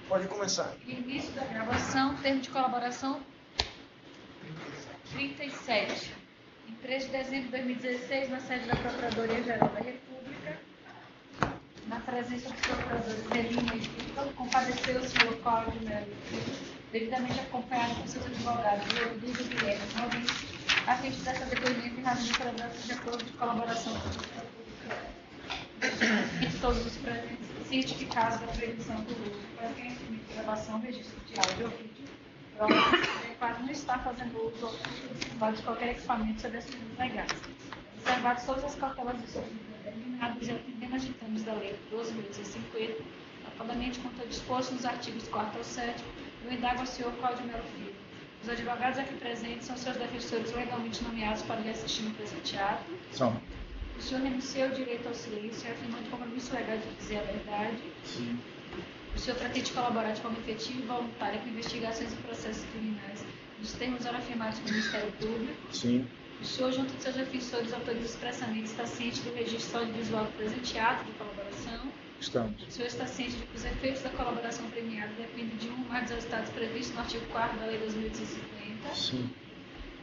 Pode começar. Início da gravação, termo de colaboração 37. Em 3 de dezembro de 2016, na sede da Procuradoria-Geral da República, na presença dos procuradores Melina e Vitor, compadeceu o senhor Cláudio Melo Filho, devidamente acompanhado por seus advogados, Rodrigo Guilherme Maurício, a fim de prestar depoimento em razão de celebração de acordo de colaboração pública entre todos os presentes, cientificados da prevenção do uso para quem assumir gravação, registro de áudio ou vídeo, para não estar fazendo uso ou de qualquer equipamento sob as medidas legais. Observadas todas as cautelas determinadas e atendendo aos ditames da Lei 12.850, atolamente quanto ao disposto nos artigos 4 ao 7, eu indago ao senhor Cláudio Melo Filho. Os advogados aqui presentes são seus defensores legalmente nomeados para lhe assistir no presente ato. São. O senhor renunciou o direito ao silêncio, afirmando compromisso legal de dizer a verdade. Sim. O senhor pretende colaborar de forma efetiva e voluntária com investigações e processos criminais nos termos ora afirmados pelo Ministério Público. Sim. O senhor, junto de seus defensores, autoriza expressamente, está ciente do registro audiovisual do presente ato de colaboração. Estamos. O senhor está ciente de que os efeitos da colaboração premiada dependem de um ou mais dos resultados previstos no artigo 4º da Lei 2.850. Sim.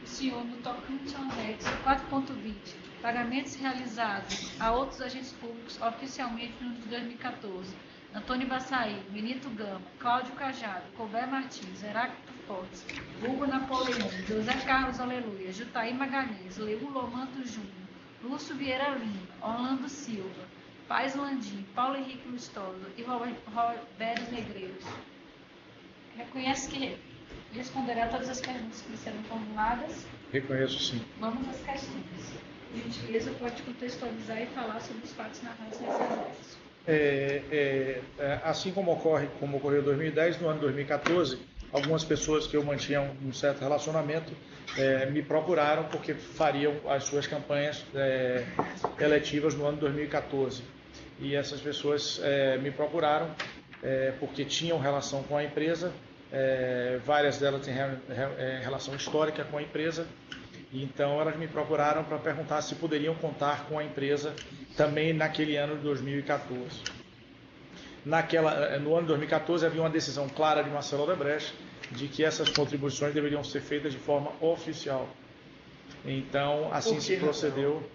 O senhor, no tocante ao anexo 4.20, pagamentos realizados a outros agentes públicos oficialmente no ano de 2014, Antônio Baçaí, Benito Gama, Cláudio Cajado, Colbert Martins, Heráclito Fortes, Hugo Napoleão, José Carlos Aleluia, Jutaí Magalhães, Leu Lomanto Júnior, Lúcio Vieira Lima, Orlando Silva, Paz Landim, Paulo Henrique Lustosa e Roberto Negreiros. Reconhece que responderá a todas as perguntas que lhe serão formuladas? Reconheço, sim. Vamos às questões. Por gentileza, pode contextualizar e falar sobre os fatos narrados nesse anexo. Assim como ocorreu em 2010, no ano de 2014, algumas pessoas que eu mantinha um certo relacionamento me procuraram porque fariam as suas campanhas eletivas no ano de 2014. E essas pessoas me procuraram porque tinham relação com a empresa, várias delas têm relação histórica com a empresa. Então, elas me procuraram para perguntar se poderiam contar com a empresa também naquele ano de 2014. No ano de 2014, havia uma decisão clara de Marcelo Odebrecht de que essas contribuições deveriam ser feitas de forma oficial. Então, assim se procedeu.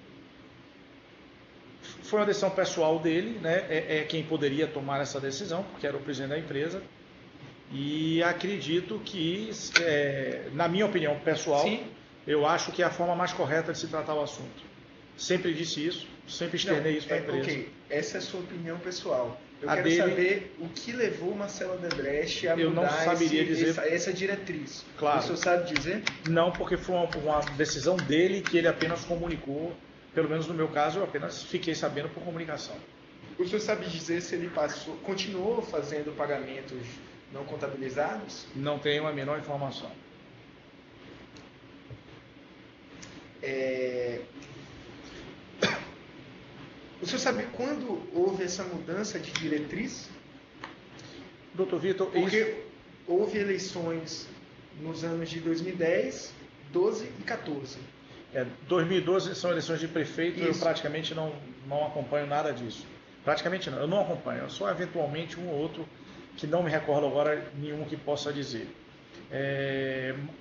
Foi uma decisão pessoal dele, né? É quem poderia tomar essa decisão, porque era o presidente da empresa. E acredito que, na minha opinião pessoal, sim, eu acho que é a forma mais correta de se tratar o assunto. Sempre disse isso, sempre externei isso para a empresa. Ok, essa é a sua opinião pessoal. Eu quero saber o que levou Marcelo Odebrecht a mudar essa diretriz. Claro. O senhor sabe dizer? Não, porque foi uma decisão dele que ele apenas comunicou. Pelo menos no meu caso, eu apenas fiquei sabendo por comunicação. O senhor sabe dizer se ele continuou fazendo pagamentos não contabilizados? Não tenho a menor informação. O senhor sabe quando houve essa mudança de diretriz? Doutor Vitor, porque houve eleições nos anos de 2010, 12 e 14. 2012 são eleições de prefeito. Isso. Eu praticamente não acompanho nada disso. Praticamente não, eu não acompanho. Eu só eventualmente um ou outro que não me recordo agora nenhum que possa dizer.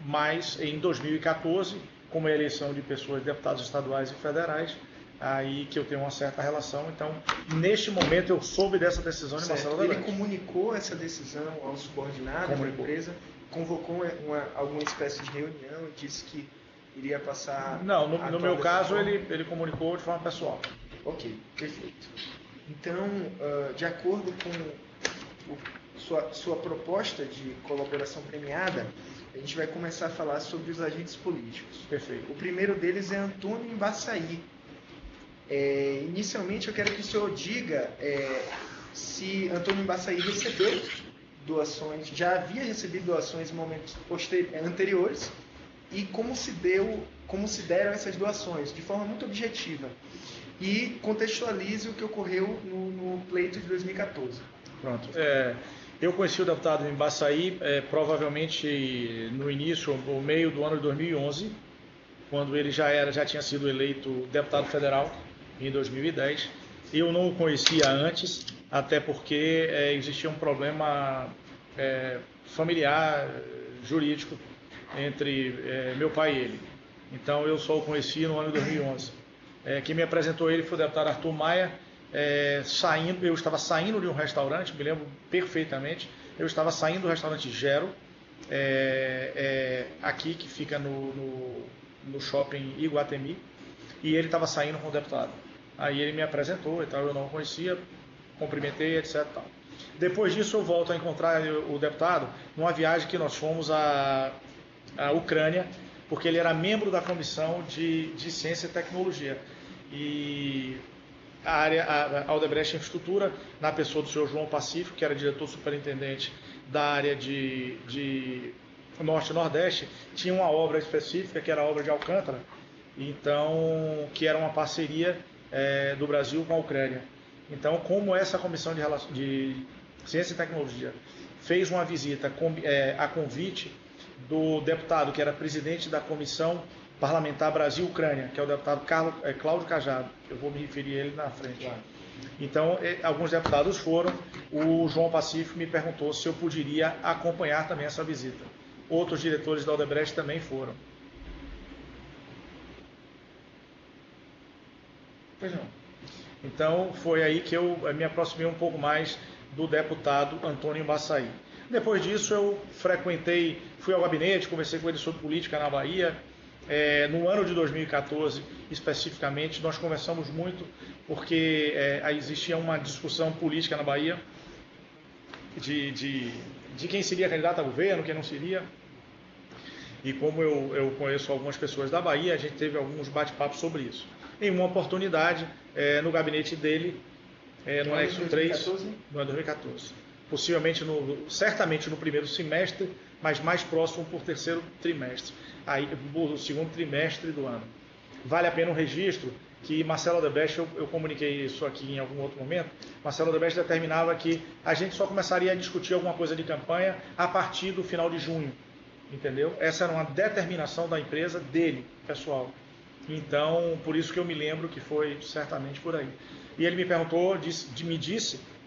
Mas em 2014, como é a eleição de pessoas, deputados estaduais e federais, aí que eu tenho uma certa relação. Então, neste momento, eu soube dessa decisão de Marcelo Odebrecht. Ele comunicou essa decisão aos subordinados da empresa, convocou alguma espécie de reunião e disse que iria passar... Não, no meu caso, ele comunicou de forma pessoal. Ok, perfeito. Então, de acordo com sua proposta de colaboração premiada, a gente vai começar a falar sobre os agentes políticos. Perfeito. O primeiro deles é Antônio Baçaí. Inicialmente, eu quero que o senhor diga se Antônio Baçaí recebeu doações, já havia recebido doações em momentos anteriores, e como se deram essas doações, de forma muito objetiva. E contextualize o que ocorreu no pleito de 2014. Pronto. Eu conheci o deputado em Baçaí provavelmente no início ou meio do ano de 2011, quando ele já tinha sido eleito deputado federal em 2010. Eu não o conhecia antes, até porque existia um problema familiar, jurídico, entre meu pai e ele. Então eu só o conheci no ano de 2011. Quem me apresentou ele foi o deputado Arthur Maia. Eu estava saindo de um restaurante, me lembro perfeitamente, eu estava saindo do restaurante Gero, aqui que fica no shopping Iguatemi, e ele estava saindo com o deputado. Aí ele me apresentou e tal, eu não o conhecia, cumprimentei, etc. Tal. Depois disso eu volto a encontrar o deputado numa viagem que nós fomos à Ucrânia, porque ele era membro da comissão de ciência e tecnologia. E a Odebrecht Infraestrutura, na pessoa do senhor João Pacífico, que era diretor superintendente da área de Norte e Nordeste, tinha uma obra específica, que era a obra de Alcântara, então, que era uma parceria do Brasil com a Ucrânia. Então, como essa comissão de ciência e tecnologia fez uma visita a convite do deputado que era presidente da Comissão Parlamentar Brasil-Ucrânia, que é o deputado Cláudio Cajado, eu vou me referir a ele na frente. Claro. Então, alguns deputados foram, o João Pacífico me perguntou se eu poderia acompanhar também essa visita. Outros diretores da Odebrecht também foram. Pois não. Então, foi aí que eu me aproximei um pouco mais do deputado Antônio Embaçaí. Depois disso, eu fui ao gabinete, conversei com ele sobre política na Bahia. No ano de 2014, especificamente, nós conversamos muito, porque existia uma discussão política na Bahia de quem seria candidato a governo, quem não seria. E como eu conheço algumas pessoas da Bahia, a gente teve alguns bate-papos sobre isso. Em uma oportunidade, no gabinete dele, no anexo 3, no ano 2014. Possivelmente, certamente no primeiro semestre, mas mais próximo por terceiro trimestre, aí o segundo trimestre do ano. Vale a pena um registro que Marcelo Odebrecht, eu comuniquei isso aqui em algum outro momento, Marcelo Odebrecht determinava que a gente só começaria a discutir alguma coisa de campanha a partir do final de junho, entendeu? Essa era uma determinação da empresa dele, pessoal. Então, por isso que eu me lembro que foi certamente por aí. E ele me perguntou,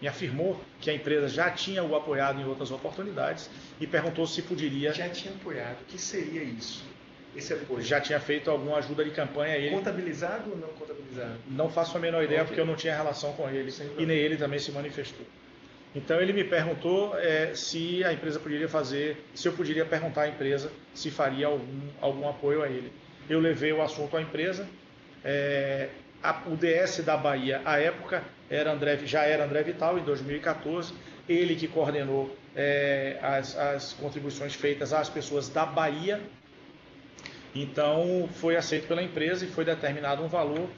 me afirmou que a empresa já tinha o apoiado em outras oportunidades e perguntou se poderia... Já tinha apoiado. O que seria isso? Esse apoio? Já tinha feito alguma ajuda de campanha a ele. Contabilizado ou não contabilizado? Não faço a menor ideia, porque eu não tinha relação com ele e nem ele também se manifestou. Então ele me perguntou se a empresa poderia se eu poderia perguntar à empresa se faria algum apoio a ele. Eu levei o assunto à empresa. O DS da Bahia, à época, já era André Vital, em 2014. Ele que coordenou as contribuições feitas às pessoas da Bahia. Então, foi aceito pela empresa e foi determinado um valor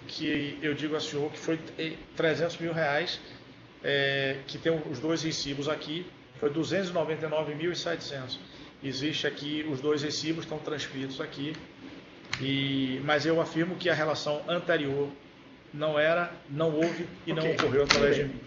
que eu digo ao senhor que foi R$300 mil, que tem os dois recibos aqui, foi 299.700. Existe aqui, os dois recibos estão transcritos aqui, mas eu afirmo que a relação anterior não houve e não ocorreu através de mim.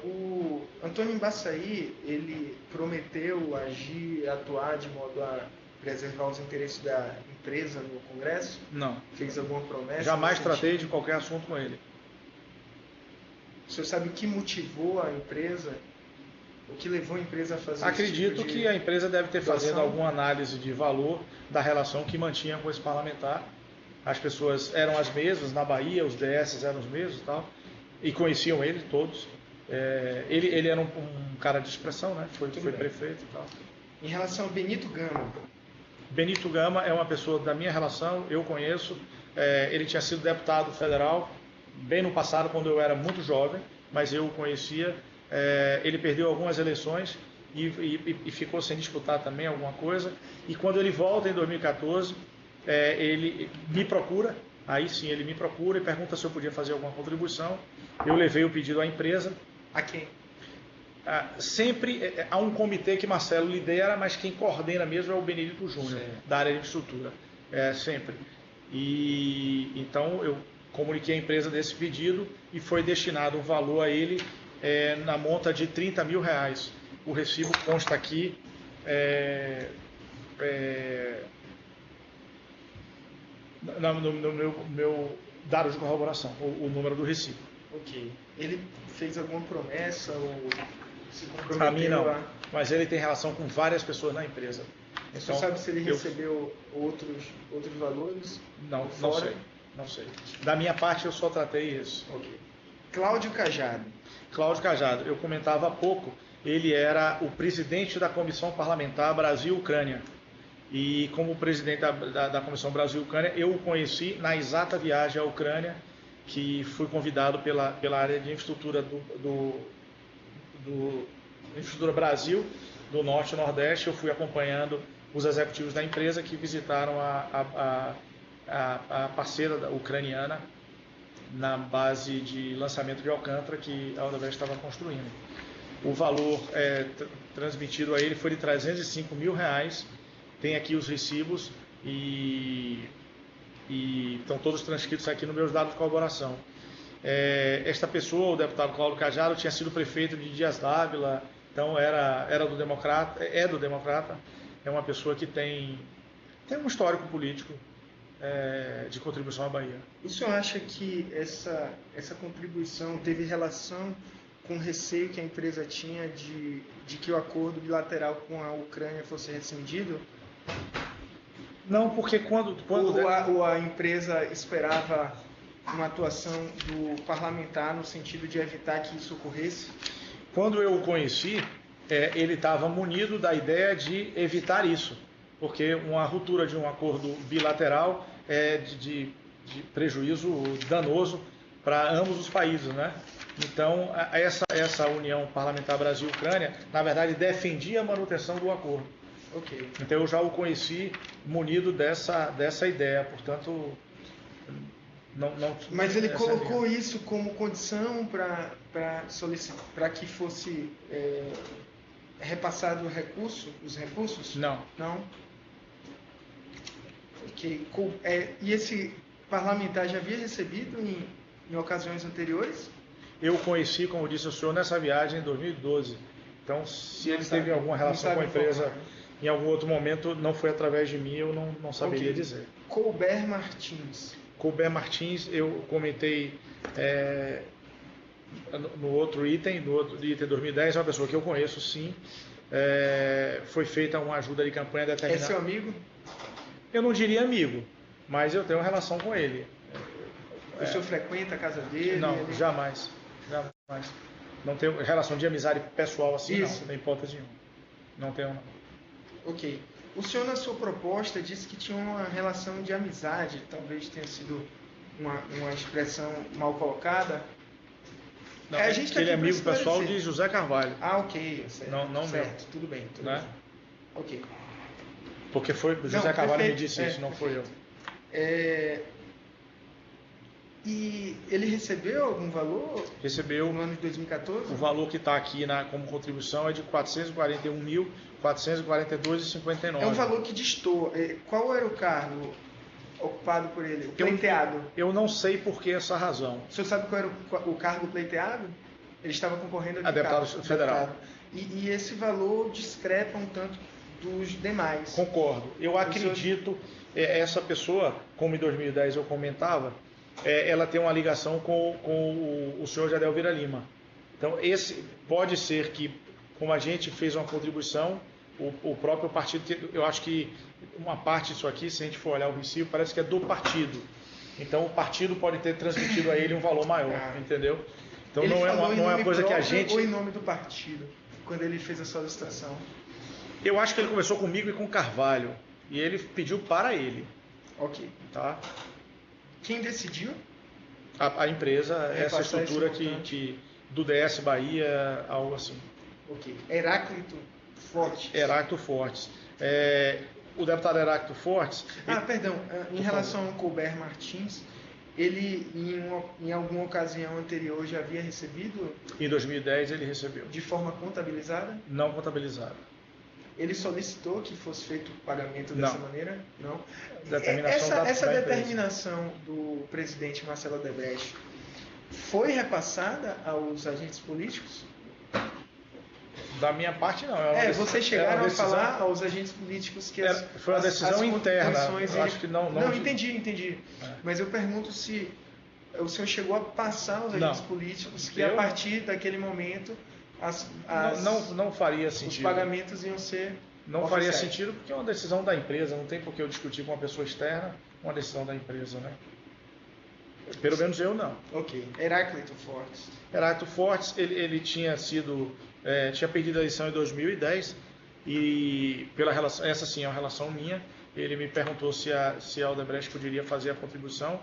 O Antônio Embaçaí, ele prometeu agir, atuar de modo a preservar os interesses da empresa no Congresso? Não. Fez alguma promessa? Jamais tratei de qualquer assunto com ele. O senhor sabe o que motivou a empresa? O que levou a empresa a fazer Acredito esse tipo que a empresa deve ter doação? fazendo alguma análise de valor da relação que mantinha com esse parlamentar. As pessoas eram as mesmas, na Bahia os DS eram os mesmos e tal, e conheciam ele todos. Ele era um cara de expressão, né? Foi prefeito e tal. Em relação ao Benito Gama. Benito Gama é uma pessoa da minha relação, eu conheço. Ele tinha sido deputado federal bem no passado, quando eu era muito jovem, mas eu o conhecia. Ele perdeu algumas eleições e ficou sem disputar também alguma coisa. E quando ele volta em 2014, ele me procura. Aí sim, ele me procura e pergunta se eu podia fazer alguma contribuição. Eu levei o pedido à empresa. A quem? Sempre há um comitê que Marcelo lidera, mas quem coordena mesmo é o Benedito Júnior, da área de infraestrutura. Sempre. E então eu comuniquei à empresa desse pedido e foi destinado um valor a ele na monta de R$30 mil. O recibo consta aqui. No dados de corroboração, o número do recibo. Ok. Ele fez alguma promessa ou se comprometeu A mim não, mas ele tem relação com várias pessoas na empresa. Então, você sabe se ele recebeu outros valores? Não sei. Não sei. Da minha parte, eu só tratei isso. Ok. Cláudio Cajado. Cláudio Cajado, eu comentava há pouco, ele era o presidente da Comissão Parlamentar Brasil-Ucrânia. E como presidente da Comissão Brasil-Ucrânia, eu o conheci na exata viagem à Ucrânia, que fui convidado pela área de infraestrutura Infraestrutura Brasil, do Norte e Nordeste. Eu fui acompanhando os executivos da empresa que visitaram a parceira ucraniana na base de lançamento de Alcântara que a Odebrecht estava construindo. O valor transmitido a ele foi de R$305 mil, tem aqui os recibos e estão todos transcritos aqui nos meus dados de corroboração. Esta pessoa, o deputado Cláudio Cajado, tinha sido prefeito de Dias Dávila, então era do Democrata, é uma pessoa que tem um histórico político de contribuição à Bahia. O senhor acha que essa contribuição teve relação com o receio que a empresa tinha de que o acordo bilateral com a Ucrânia fosse rescindido? Não, porque quando ou a empresa esperava uma atuação do parlamentar no sentido de evitar que isso ocorresse? Quando eu o conheci, ele estava munido da ideia de evitar isso, porque uma ruptura de um acordo bilateral é de prejuízo danoso para ambos os países, né? Então, essa união parlamentar Brasil-Ucrânia, na verdade, defendia a manutenção do acordo. Okay. Então, eu já o conheci munido dessa ideia, portanto... Mas ele colocou isso como condição para que fosse repassado os recursos? Não. Não? Ok. E esse parlamentar já havia recebido em ocasiões anteriores? Eu o conheci, como disse o senhor, nessa viagem em 2012. Então, se ele teve alguma relação com a empresa em algum outro momento, não foi através de mim, eu não saberia dizer. Colbert Martins. Colbert Martins, eu comentei no outro item 2010, é uma pessoa que eu conheço, sim. Foi feita uma ajuda de campanha determinada. É seu amigo? Eu não diria amigo, mas eu tenho uma relação com ele. O senhor frequenta a casa dele? Não, jamais. Não tenho relação de amizade pessoal assim, isso. Não, nem hipótese nenhuma. Não tenho, não. Ok. O senhor, na sua proposta, disse que tinha uma relação de amizade, talvez tenha sido uma expressão mal colocada. Não, a gente ele é amigo pessoal de José Carvalho. Ah, ok. Certo. Não certo. Meu. Tudo bem. Né? Ok. Porque foi José Carvalho me disse isso, não foi eu. E ele recebeu algum valor? Recebeu. No ano de 2014? O valor que está aqui como contribuição é de R$ 441.442,59. É um valor que destoa. Qual era o cargo ocupado por ele? O pleiteado? Eu não sei por que essa razão. O senhor sabe qual era o cargo pleiteado? Ele estava concorrendo a deputado federal. E esse valor discrepa um tanto dos demais. Concordo. Eu acredito, essa pessoa, como em 2010 eu comentava, ela tem uma ligação com o senhor Jadel Vieira Lima. Então, esse pode ser que, como a gente fez uma contribuição, o próprio partido, eu acho que uma parte disso aqui, se a gente for olhar o recibo, parece que é do partido. Então, o partido pode ter transmitido a ele um valor maior, entendeu? Então, ele não é uma coisa que a gente... Ou em nome do partido, quando ele fez a solicitação? Eu acho que ele começou comigo e com Carvalho, e ele pediu para ele. Ok. Tá? Quem decidiu? A empresa, essa estrutura do DS Bahia, algo assim. Ok. Heráclito Fortes. Heráclito Fortes. O deputado Heráclito Fortes... Perdão. Em relação ao Colbert Martins, ele em alguma ocasião anterior já havia recebido? Em 2010 ele recebeu. De forma contabilizada? Não contabilizada. Ele solicitou que fosse feito o pagamento dessa maneira? Não. Essa determinação do presidente Marcelo Odebrecht foi repassada aos agentes políticos? Da minha parte, não. Vocês chegaram a falar aos agentes políticos que foi uma decisão interna. Eu acho que não. Entendi. Mas eu pergunto se o senhor chegou a passar aos agentes políticos que a partir daquele momento não faria os sentido. pagamentos iam ser Não oficiais. faria sentido porque é uma decisão da empresa, não tem por que eu discutir com uma pessoa externa uma decisão da empresa, né? Pelo menos eu não. Ok. Heráclito Fortes. Heráclito Fortes, ele tinha perdido a eleição em 2010 e pela relação, essa sim é uma relação minha, ele me perguntou se a Odebrecht poderia fazer a contribuição.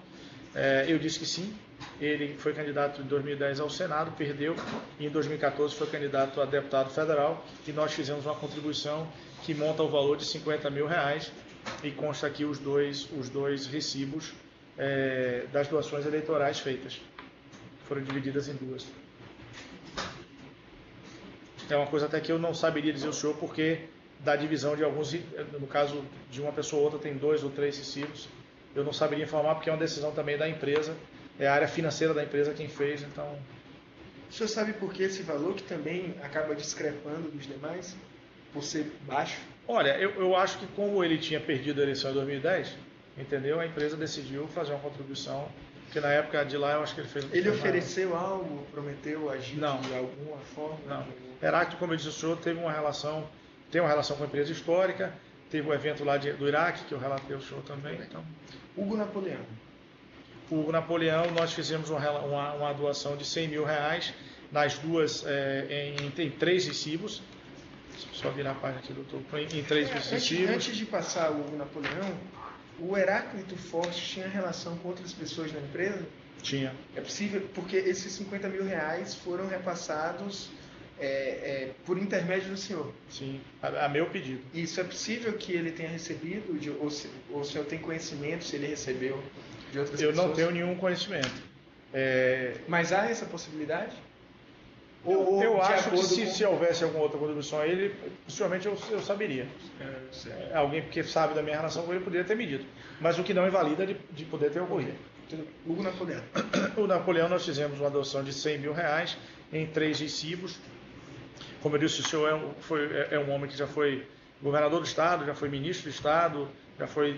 Eu disse que sim. Ele foi candidato em 2010 ao Senado, perdeu, e em 2014 foi candidato a deputado federal, e nós fizemos uma contribuição que monta o valor de R$50 mil, e consta aqui os dois recibos das doações eleitorais feitas. Foram divididas em duas. É uma coisa até que eu não saberia dizer ao senhor, porque da divisão de alguns, no caso de uma pessoa ou outra tem 2 ou 3 recibos, eu não saberia informar porque é uma decisão também da empresa, é a área financeira da empresa quem fez, então... O senhor sabe por que esse valor que também acaba discrepando dos demais, por ser baixo? Olha, eu acho que como ele tinha perdido a eleição em 2010, entendeu? A empresa decidiu fazer uma contribuição, porque na época de lá eu acho que ele fez... Ele ofereceu algo, prometeu agir não, de alguma forma? Não. Heráclito, como eu disse ao senhor, tem uma relação com a empresa histórica, teve o evento lá do Iraque, que eu relatei ao senhor também. Então... Hugo Napoleão. O Hugo Napoleão, nós fizemos uma doação de R$100 mil nas duas, em 3 recibos. Só virar a página aqui, doutor. Em 3 recibos. Antes de passar o Hugo Napoleão, o Heráclito Fortes tinha relação com outras pessoas na empresa? Tinha. É possível, porque esses R$50 mil foram repassados por intermédio do senhor. Sim, a meu pedido. Isso é possível que ele tenha recebido, ou o senhor tem conhecimento se ele recebeu de outras pessoas? Eu não tenho nenhum conhecimento. Mas há essa possibilidade? Eu acho que se houvesse alguma outra contribuição a ele, possivelmente eu saberia. Alguém que sabe da minha relação com ele poderia ter me dito. Mas o que não invalida de poder ter ocorrido. Hugo Napoleão. O Napoleão, nós fizemos uma adoção de R$100 mil em 3 recibos. Como eu disse, o senhor é um homem que já foi governador do estado, já foi ministro do estado,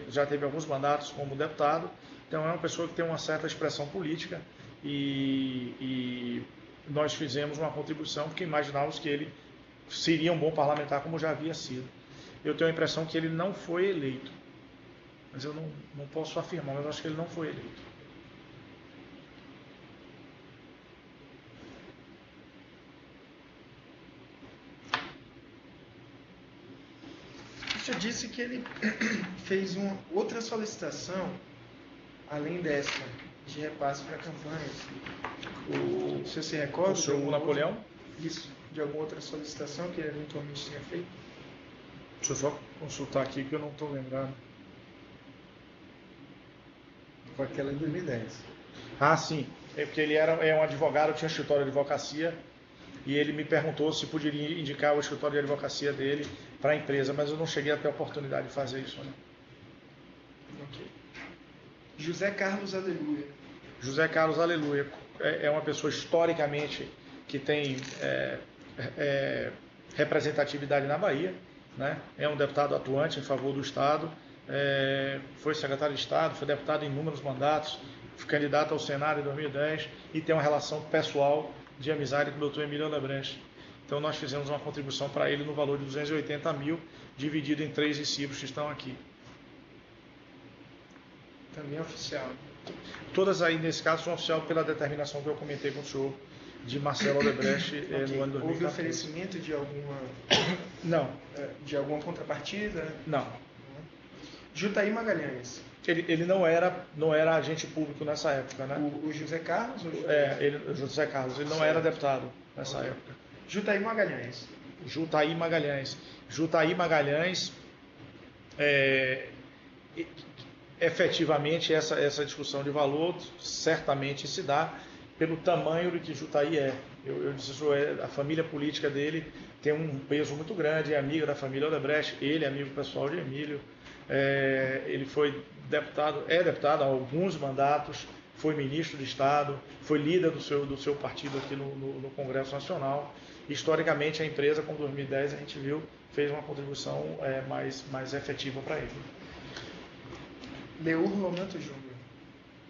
já teve alguns mandatos como deputado. Então é uma pessoa que tem uma certa expressão política e nós fizemos uma contribuição porque imaginávamos que ele seria um bom parlamentar como já havia sido. Eu tenho a impressão que ele não foi eleito, mas eu não posso afirmar, mas eu acho que ele não foi eleito. O senhor disse que ele fez uma outra solicitação, além dessa, de repasse para campanhas. O senhor se recorda? O senhor Napoleão? Isso, de alguma outra solicitação que ele eventualmente tinha feito? Deixa eu só consultar aqui que eu não estou lembrando. Foi aquela em 2010. Ah, sim. É porque ele é um advogado, tinha um escritório de advocacia e ele me perguntou se poderia indicar o escritório de advocacia dele para a empresa, mas eu não cheguei a ter a oportunidade de fazer isso. Né? Ok. José Carlos Aleluia. José Carlos Aleluia é uma pessoa historicamente que tem representatividade na Bahia, né? É um deputado atuante em favor do Estado, foi secretário de Estado, foi deputado em inúmeros mandatos, foi candidato ao Senado em 2010 e tem uma relação pessoal de amizade com o doutor Emílio Odebrecht. Então nós fizemos uma contribuição para ele no valor de R$280 mil, dividido em 3 recibos que estão aqui. Também é oficial. Todas aí, nesse caso, são oficial pela determinação que eu comentei com o senhor de Marcelo Odebrecht no ano 2014. Houve oferecimento de alguma... Não. De alguma contrapartida? Não. Jutaí Magalhães. Ele não era agente público nessa época, né? O José Carlos? José Carlos. Ele não era deputado nessa época. Jutaí Magalhães. Jutaí Magalhães. Jutaí Magalhães, efetivamente, essa discussão de valor certamente se dá pelo tamanho do que Jutaí é. Eu disse, a família política dele tem um peso muito grande, é amigo da família Odebrecht, ele é amigo pessoal de Emílio. Ele foi deputado há alguns mandatos, foi ministro de Estado, foi líder do seu partido aqui no Congresso Nacional. Historicamente, a empresa, como 2010, a gente viu, fez uma contribuição mais efetiva para ele. Leur Lomanto Júnior.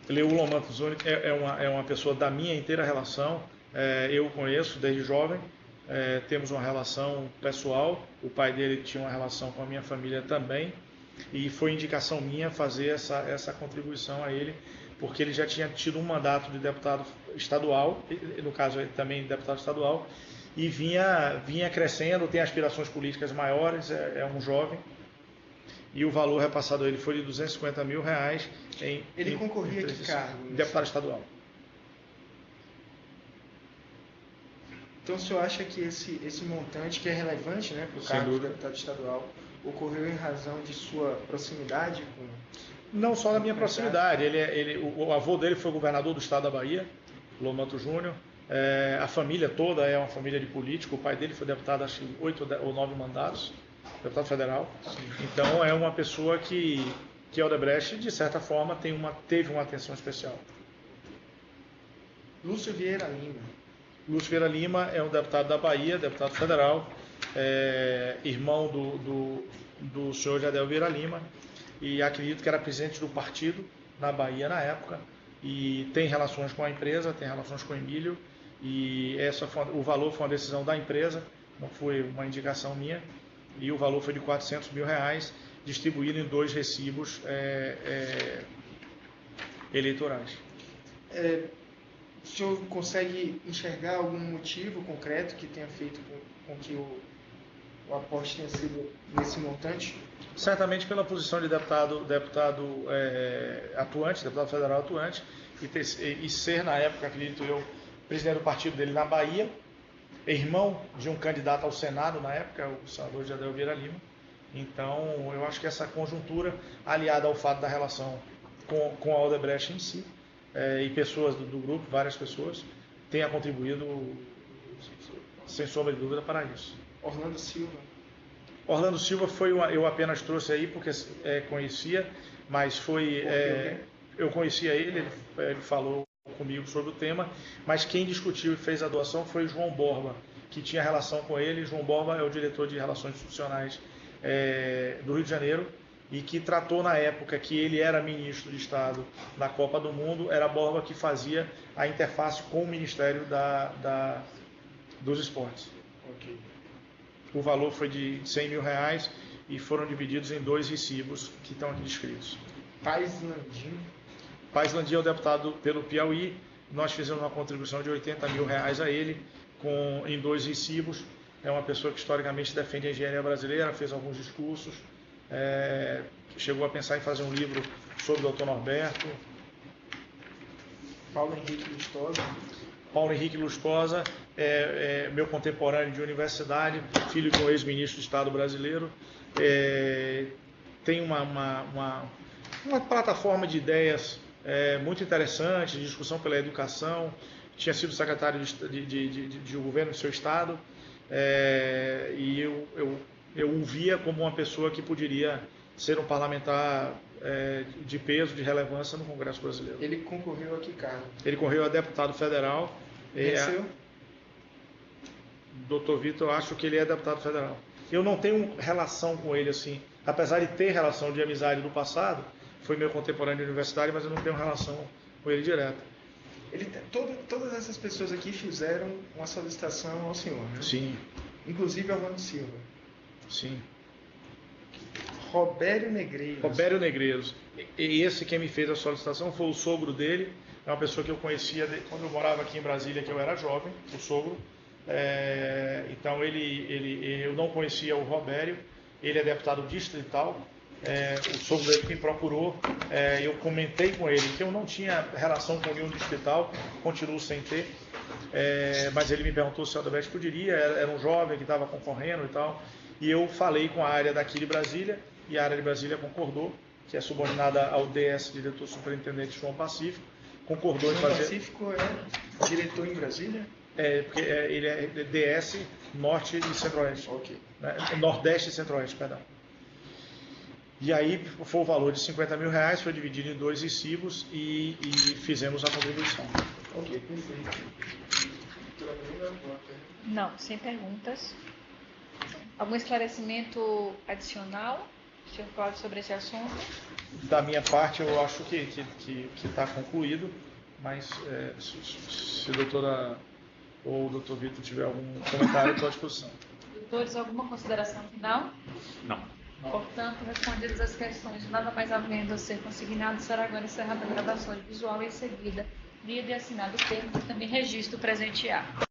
O Lomanto Zuni é uma pessoa da minha inteira relação. Eu o conheço desde jovem. Temos uma relação pessoal. O pai dele tinha uma relação com a minha família também. E foi indicação minha fazer essa contribuição a ele, porque ele já tinha tido um mandato de deputado estadual, no caso ele também deputado estadual, e vinha crescendo, tem aspirações políticas maiores, é um jovem, e o valor repassado a ele foi de R$250 mil. Ele concorria a que cargo? Deputado estadual. Então o senhor acha que esse montante, que é relevante, né, para o cargo de deputado estadual, ocorreu em razão de sua proximidade com... Não só da minha proximidade, o avô dele foi governador do estado da Bahia, Lomanto Júnior, a família toda é uma família de político, o pai dele foi deputado, acho que 8 ou 9 mandatos, deputado federal. Sim. Então é uma pessoa que Odebrecht, de certa forma, teve uma atenção especial. Lúcio Vieira Lima. Lúcio Vieira Lima é um deputado da Bahia, deputado federal, irmão do senhor Jadel Vieira Lima, e acredito que era presidente do partido na Bahia na época, e tem relações com a empresa, tem relações com o Emílio, e o valor foi uma decisão da empresa, não foi uma indicação minha, e o valor foi de R$400 mil, distribuído em 2 recibos eleitorais. O senhor consegue enxergar algum motivo concreto que tenha feito com que o aporte tenha sido nesse montante? Certamente pela posição de deputado atuante, deputado federal atuante, e ser, na época, acredito eu, presidente do partido dele na Bahia, irmão de um candidato ao Senado na época, o senador Jadel Vieira Lima. Então, eu acho que essa conjuntura, aliada ao fato da relação com a Odebrecht em si, e pessoas do grupo, várias pessoas, tenha contribuído, sem sombra de dúvida, para isso. Orlando Silva. Orlando Silva eu apenas trouxe aí porque conhecia, mas eu conhecia ele falou comigo sobre o tema, mas quem discutiu e fez a doação foi o João Borba, que tinha relação com ele. João Borba é o diretor de Relações Institucionais do Rio de Janeiro, e que tratou na época que ele era ministro de Estado da Copa do Mundo, era Borba que fazia a interface com o Ministério dos Esportes. Okay. O valor foi de R$100 mil e foram divididos em 2 recibos que estão aqui descritos. Paz Landim. Paz Landim é o deputado pelo Piauí. Nós fizemos uma contribuição de R$80 mil a ele, em 2 recibos. É uma pessoa que historicamente defende a engenharia brasileira, fez alguns discursos, chegou a pensar em fazer um livro sobre o Dr. Norberto. Paulo Henrique Lustosa. Paulo Henrique Lustosa é meu contemporâneo de universidade, filho de um ex-ministro do Estado brasileiro. Tem uma plataforma de ideias muito interessante, de discussão pela educação. Tinha sido secretário de governo do seu estado, e eu o via como uma pessoa que poderia ser um parlamentar de peso, de relevância no Congresso Brasileiro. Ele concorreu a que cargo? Ele concorreu a deputado federal. Venceu? Dr. Vitor, eu acho que ele é deputado federal. Eu não tenho relação com ele assim, apesar de ter relação de amizade do passado, foi meu contemporâneo de universidade, mas eu não tenho relação com ele direta. Todas essas pessoas aqui fizeram uma solicitação ao senhor, né? Sim. Inclusive Orlando Silva. Sim. Robério Negreiros. Robério Negreiros. E esse quem me fez a solicitação foi o sogro dele, é uma pessoa que eu conhecia quando eu morava aqui em Brasília, que eu era jovem, o sogro. Então eu não conhecia o Robério, ele é deputado distrital, o sogro dele me procurou, eu comentei com ele que eu não tinha relação com nenhum distrital, continuo sem ter, mas ele me perguntou se o Odebrecht poderia, era um jovem que estava concorrendo e tal, e eu falei com a área daqui de Brasília, e a área de Brasília concordou, que é subordinada ao DS, diretor superintendente João Pacífico, concordou em fazer... João Pacífico é diretor em Brasília? Porque ele é DS Norte e Centro-Oeste. Okay. Né? Nordeste e Centro-Oeste, perdão. E aí foi o valor de R$50 mil, foi dividido em 2 recibos e fizemos a contribuição. Ok, perfeito. Não, sem perguntas. Algum esclarecimento adicional, Sr. Cláudio, sobre esse assunto? Da minha parte, eu acho que está concluído, mas se a doutora ou o doutor Vitor tiver algum comentário, estou à disposição. Doutores, alguma consideração final? Não. Portanto, respondidas as questões, nada mais havendo a ser consignado, será agora encerrada a gravação visual e em seguida, via de assinado o termo e também registro presentear.